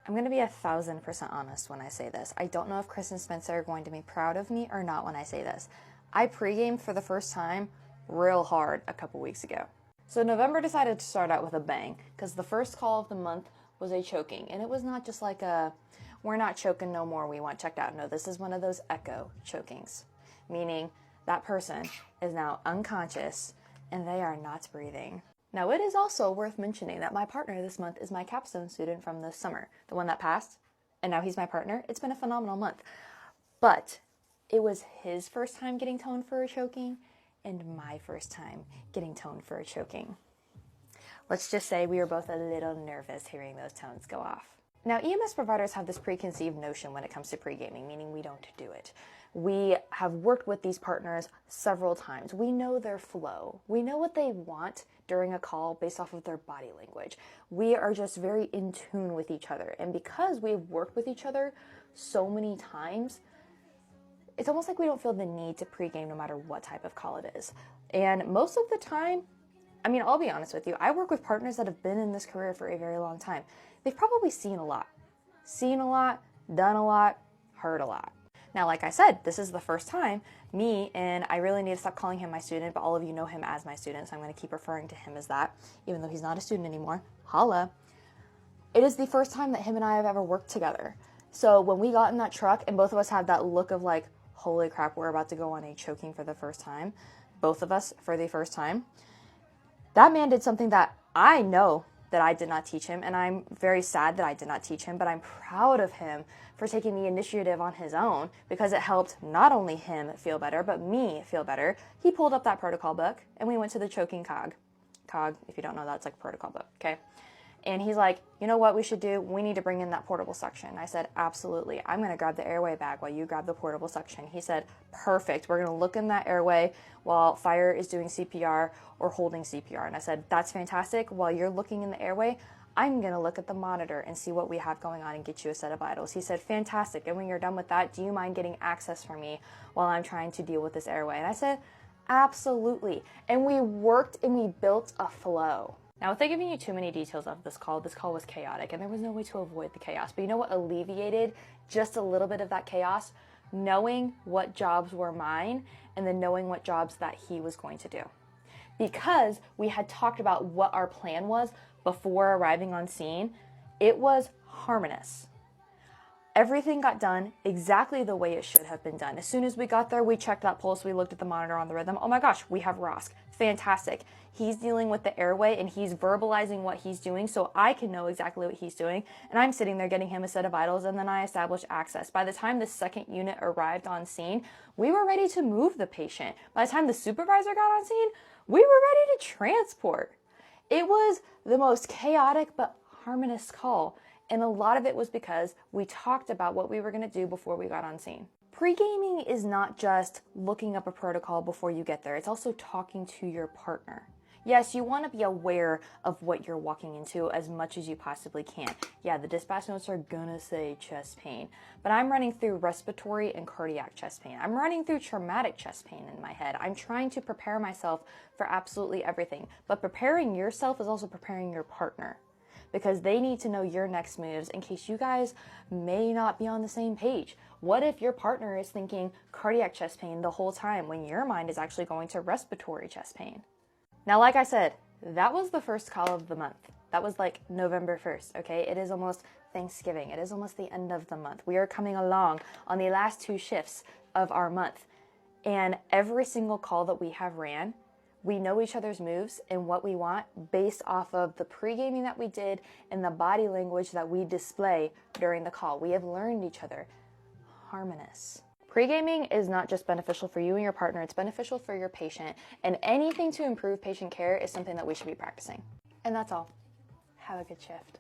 I'm going to be 1,000% honest when I say this. I don't know if Chris and Spencer are going to be proud of me or not when I say this. I pre-gamed for the first time real hard a couple weeks ago. So November decided to start out with a bang because the first call of the month was a choking. And it was not just like a, we're not choking no more, we want checked out. No, this is one of those echo chokings, meaning that person is now unconscious and they are not breathing. Now, it is also worth mentioning that my partner this month is my capstone student from this summer, the one that passed, and now he's my partner. It's been a phenomenal month. But it was his first time getting toned for a choking and my first time getting toned for a choking. Let's just say we were both a little nervous hearing those tones go off. Now, EMS providers have this preconceived notion when it comes to pre-gaming, meaning we don't do it. We have worked with these partners several times. We know their flow. We know what they want during a call based off of their body language. We are just very in tune with each other. And because we've worked with each other so many times, it's almost like we don't feel the need to pre-game no matter what type of call it is. And most of the time, I mean, I'll be honest with you, I work with partners that have been in this career for a very long time. They've probably seen a lot, done a lot, heard a lot. Now, like I said, this is the first time me, and I really need to stop calling him my student, but all of you know him as my student, so I'm going to keep referring to him as that, even though he's not a student anymore. Holla. It is the first time that him and I have ever worked together. So when we got in that truck and both of us had that look of like, holy crap, we're about to go on a choking for the first time, both of us for the first time, that man did something that I know that I did not teach him, and I'm very sad that I did not teach him, but I'm proud of him for taking the initiative on his own because it helped not only him feel better, but me feel better. He pulled up that protocol book, and we went to the choking cog. Cog, if you don't know, that's like a protocol book, okay? And he's like, you know what we should do? We need to bring in that portable suction. I said, absolutely. I'm going to grab the airway bag while you grab the portable suction. He said, perfect. We're going to look in that airway while Fire is doing CPR or holding CPR. And I said, that's fantastic. While you're looking in the airway, I'm going to look at the monitor and see what we have going on and get you a set of vitals. He said, fantastic. And when you're done with that, do you mind getting access for me while I'm trying to deal with this airway? And I said, absolutely. And we worked and we built a flow. Now, without giving you too many details of this call was chaotic, and there was no way to avoid the chaos. But you know what alleviated just a little bit of that chaos? Knowing what jobs were mine, and then knowing what jobs that he was going to do. Because we had talked about what our plan was before arriving on scene, it was harmonious. Everything got done exactly the way it should have been done. As soon as we got there, we checked that pulse, we looked at the monitor on the rhythm. Oh my gosh, we have ROSC. Fantastic. He's dealing with the airway and he's verbalizing what he's doing so I can know exactly what he's doing. And I'm sitting there getting him a set of vitals, and then I establish access. By the time the second unit arrived on scene, we were ready to move the patient. By the time the supervisor got on scene, we were ready to transport. It was the most chaotic but harmonious call. And a lot of it was because we talked about what we were going to do before we got on scene. Pre-gaming is not just looking up a protocol before you get there. It's also talking to your partner. Yes, you want to be aware of what you're walking into as much as you possibly can. Yeah, the dispatch notes are gonna say chest pain, but I'm running through respiratory and cardiac chest pain. I'm running through traumatic chest pain in my head. I'm trying to prepare myself for absolutely everything. But preparing yourself is also preparing your partner, because they need to know your next moves in case you guys may not be on the same page. What if your partner is thinking cardiac chest pain the whole time when your mind is actually going to respiratory chest pain? Now, like I said, that was the first call of the month. That was like November 1st, okay? It is almost Thanksgiving. It is almost the end of the month. We are coming along on the last 2 shifts of our month. And every single call that we have ran, we know each other's moves and what we want based off of the pre-gaming that we did and the body language that we display during the call. We have learned each other. Harmonious. Pre-gaming is not just beneficial for you and your partner, it's beneficial for your patient. And anything to improve patient care is something that we should be practicing. And that's all. Have a good shift.